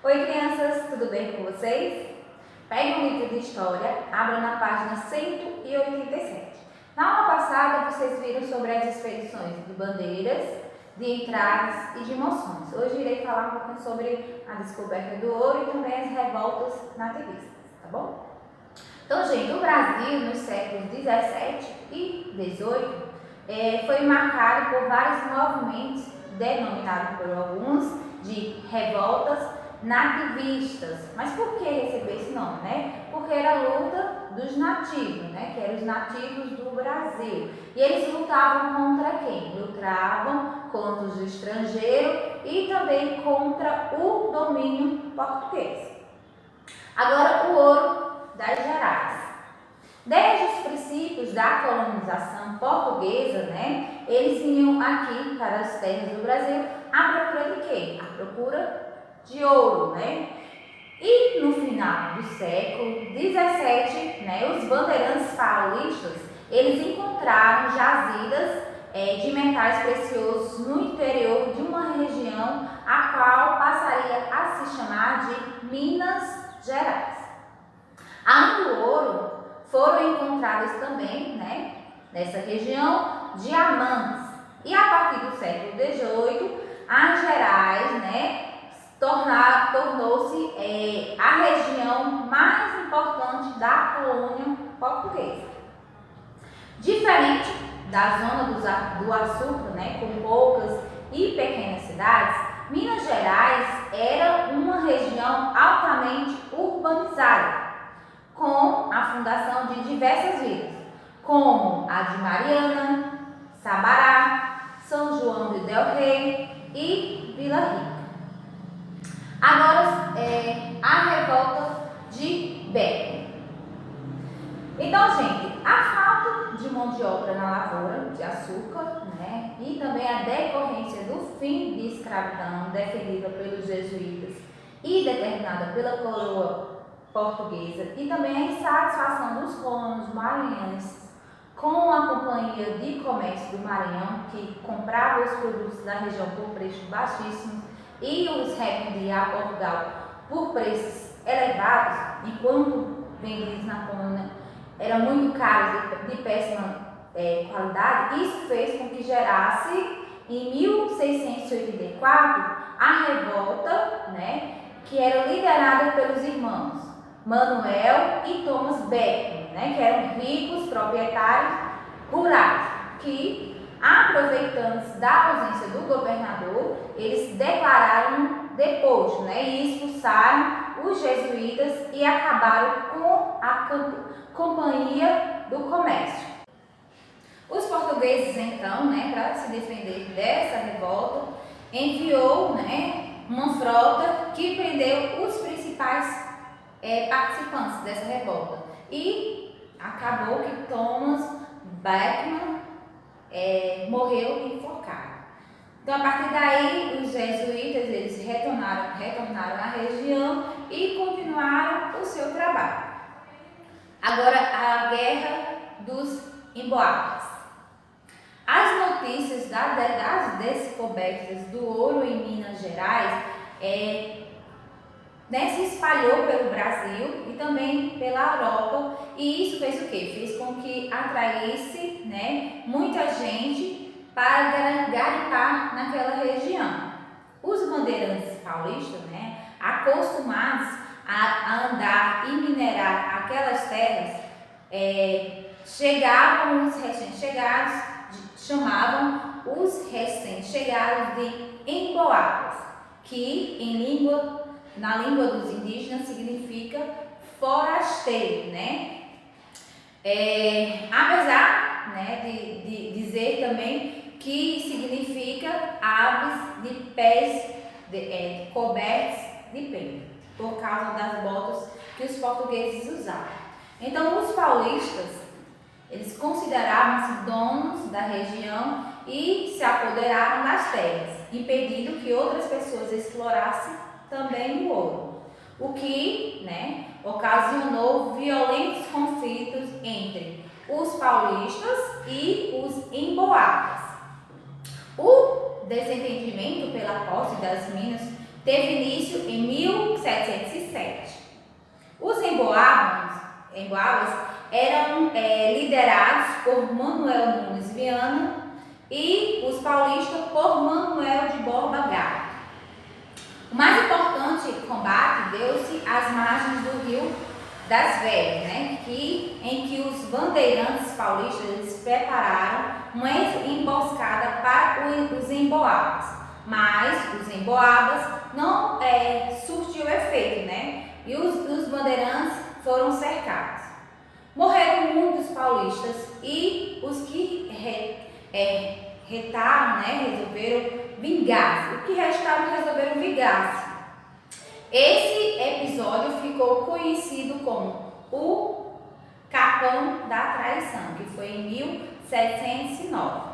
Oi crianças, tudo bem com vocês? Pegue um livro de história, abra na página 187. Na aula passada vocês viram sobre as expedições de bandeiras, de entradas e de moções. Hoje irei falar um pouquinho sobre a descoberta do ouro e também as revoltas nativistas, tá bom? Então, gente, o Brasil nos séculos 17 e 18 foi marcado por vários movimentos denominados por alguns de revoltas nativistas. Mas por que receber esse nome, né? Porque era a luta dos nativos, né? Que eram os nativos do Brasil. E eles lutavam contra quem? Lutavam contra os estrangeiros e também contra o domínio português. Agora, o ouro das Gerais. Desde os princípios da colonização portuguesa, né, eles vinham aqui para as terras do Brasil à procura de quê? À procura de ouro, né? E no final do século XVII, né, os bandeirantes paulistas, eles encontraram jazidas de metais preciosos no interior de uma região a qual passaria a se chamar de Minas Gerais. Além do ouro, foram encontrados também, né, nessa região, diamantes. E a partir do século XVIII, as Gerais, né, tornou-se a região mais importante da colônia portuguesa. Diferente da zona do açúcar, né, com poucas e pequenas cidades, Minas Gerais era uma região altamente urbanizada, com a fundação de diversas vilas, como a de Mariana, Sabará, São João de Del Rey e Vila Rica. Agora, a revolta de Becker. Então, gente, a falta de mão de obra na lavoura de açúcar, né, e também a decorrência do fim de escravidão defendida pelos jesuítas e determinada pela coroa portuguesa, e também a insatisfação dos colonos maranhenses com a Companhia de Comércio do Maranhão, que comprava os produtos da região por preços baixíssimos e os revendia a Portugal por preços elevados, enquanto vendidos na colônia eram muito caros e de péssima qualidade. Isso fez com que gerasse, em 1684, a revolta, né, que era liderada pelos irmãos Manuel e Thomas Becker, né, que eram ricos proprietários rurais, que, aproveitando-se da ausência do governador, eles declararam deposto, né, e expulsaram os jesuítas e acabaram com a Companhia do Comércio. Os portugueses, então, né, para se defender dessa revolta, enviou, né, uma frota que prendeu os principais participantes dessa revolta, e acabou que Thomas Beckman morreu enforcado. Então, a partir daí, os jesuítas eles retornaram à região e continuaram o seu trabalho. Agora, a Guerra dos Emboabas. As notícias das descobertas do ouro em Minas Gerais se espalhou pelo Brasil e também pela Europa, e isso fez o quê? Fez com que atraísse, né, muita gente para garimpar naquela região. Os bandeirantes paulistas, né, acostumados a andar e minerar aquelas terras, chegavam os recém-chegados, chamavam os recém-chegados de emboabas, que na língua dos indígenas significa forasteiro, né? Apesar, né, de dizer também que significa aves de pés cobertos de pena, por causa das botas que os portugueses usavam. Então, os paulistas, eles consideravam-se donos da região e se apoderaram das terras, impedindo que outras pessoas explorassem também o ouro, o que, né, ocasionou violentos conflitos entre os paulistas e os emboabas. O desentendimento pela posse das minas teve início em 1707. Os emboabas eram liderados por Manuel Nunes Viana e os paulistas por Manuel de Borba Gato. O mais importante combate deu-se às margens do Rio das Velhas, né? em que os bandeirantes paulistas eles prepararam uma emboscada para os emboabas, mas os emboabas não surtiu efeito, né? E os bandeirantes foram cercados. Morreram muitos paulistas e os que retaram, né, resolveram vingar-se. O que restaram resolveram vingar-se. Esse episódio ficou conhecido como o Capão da Traição, que foi em 1709.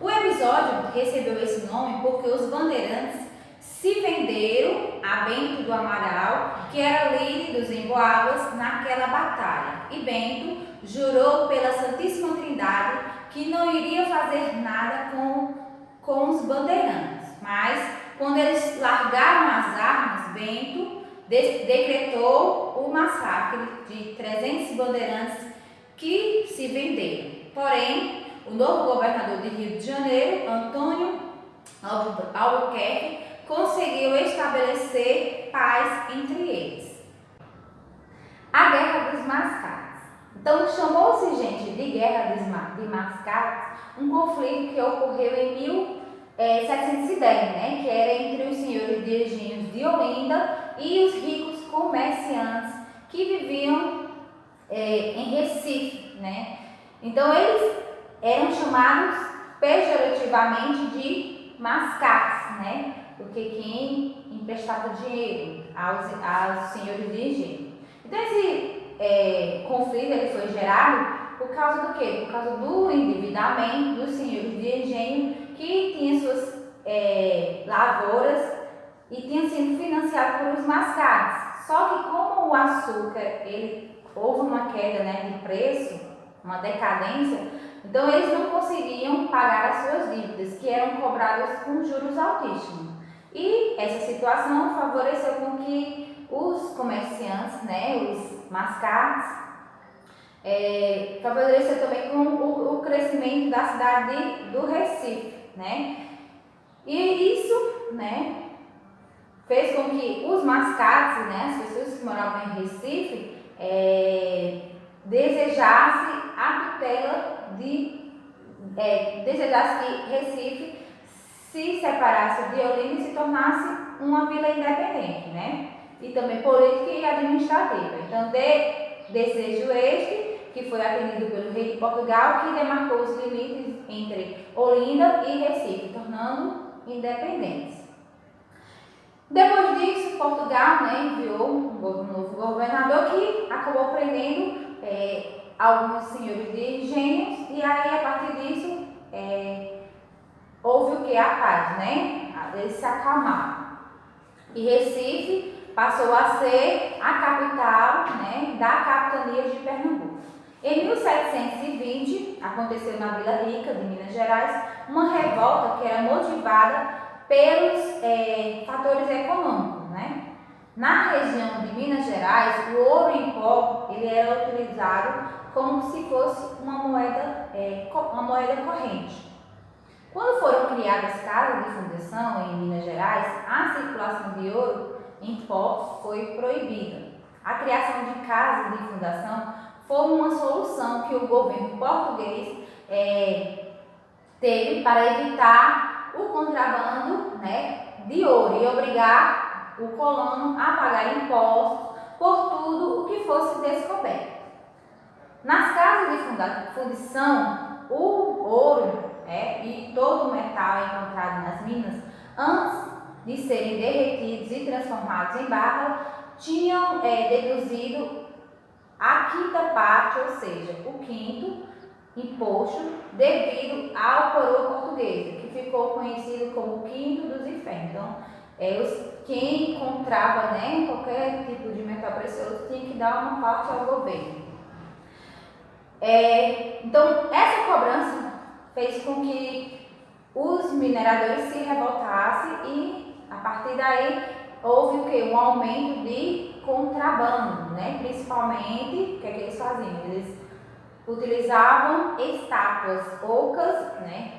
O episódio recebeu esse nome porque os bandeirantes se venderam a Bento do Amaral, que era líder dos emboabas naquela batalha. E Bento jurou pela Santíssima Trindade que não iria fazer nada com os bandeirantes. Mas, quando eles largaram as armas, Bento decretou o massacre de 300 bandeirantes que se venderam. Porém, o novo governador de Rio de Janeiro, Antônio Albuquerque, conseguiu estabelecer paz entre eles. A Guerra dos Mascates. Então, chamou-se, gente, de Guerra de Mascates, um conflito que ocorreu em 1710, né, que era entre os senhores de engenhos de Olinda e os ricos comerciantes que viviam em Recife, né. Então, eles eram chamados pejorativamente de mascates, né, porque quem emprestava dinheiro aos senhores de engenho. Então, esse conflito ele foi gerado por causa do quê? Por causa do endividamento dos senhores de engenho que tinham suas lavouras e tinham sido financiados por os mascates. Só que como o açúcar houve uma queda, né, de preço, uma decadência, então eles não conseguiam pagar as suas dívidas, que eram cobradas com juros altíssimos. E essa situação favoreceu com que os comerciantes, né, os mascates, favoreceu também com o crescimento da cidade do Recife, né? E isso, né, fez com que os mascates, né, as pessoas que moravam em Recife, desejassem a tutela desejasse que Recife se separasse de Olinda e se tornasse uma vila independente, né? E também política e administrativa. Então, desejo este, que foi atendido pelo rei de Portugal, que demarcou os limites entre Olinda e Recife, tornando independentes. Depois disso, Portugal, né, enviou um novo governador que acabou prendendo alguns senhores de engenhos, e aí, a partir disso, houve o que? A paz, né? Eles se acalmaram. E Recife passou a ser a capital, né, da capitania de Pernambuco. Em 1720, aconteceu na Vila Rica, de Minas Gerais, uma revolta que era motivada pelos fatores econômicos, né? Na região de Minas Gerais, o ouro em pó ele era utilizado como se fosse uma moeda corrente. Quando foram criadas casas de fundição em Minas Gerais, a circulação de ouro em pó foi proibida. A criação de casas de fundação foi uma solução que o governo português teve para evitar o contrabando, né, de ouro e obrigar o colono a pagar impostos por tudo o que fosse descoberto. Nas casas de fundição, o ouro e todo o metal encontrado nas minas, antes de serem derretidos e transformados em barra, tinham deduzido a quinta parte, ou seja, o quinto imposto devido ao coroa portuguesa, que ficou conhecido como o quinto dos infernos. Então, quem encontrava, né, qualquer tipo de metal precioso tinha que dar uma parte ao governo. Então, essa cobrança fez com que os mineradores se revoltassem e, a partir daí, houve o quê? Um aumento de contrabando, né? Principalmente, o que é que eles faziam? Eles utilizavam estátuas ocas, né?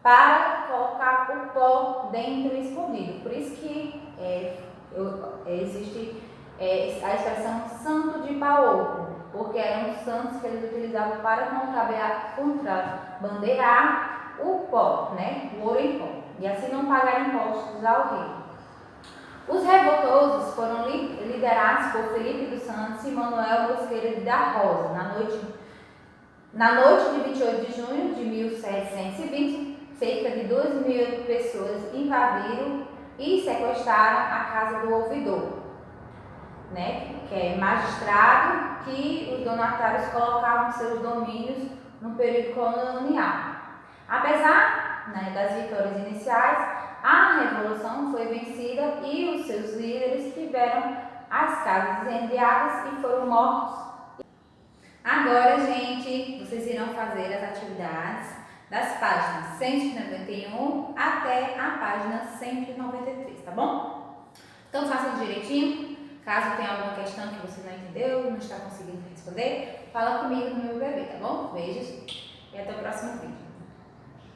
Para colocar o pó dentro escondido. Por isso que existe a expressão santo de pau oco, porque eram os santos que eles utilizavam para contrabandeirar o pó, né? O ouro em pó, e assim não pagar impostos ao rei. Os revoltosos foram liderados por Felipe dos Santos e Manuel Mosqueira da Rosa. Na noite de 28 de junho de 1720, cerca de 2.000 pessoas invadiram e sequestraram a casa do ouvidor, né, que é magistrado que os donatários colocavam seus domínios no período colonial. Apesar, né, das vitórias iniciais, a revolução foi vencida e os seus líderes tiveram as casas incendiadas e foram mortos. Agora, gente, vocês irão fazer as atividades das páginas 191 até a página 193, tá bom? Então, façam direitinho. Caso tenha alguma questão que você não entendeu, não está conseguindo responder, fala comigo no meu bebê, tá bom? Beijos e até o próximo vídeo.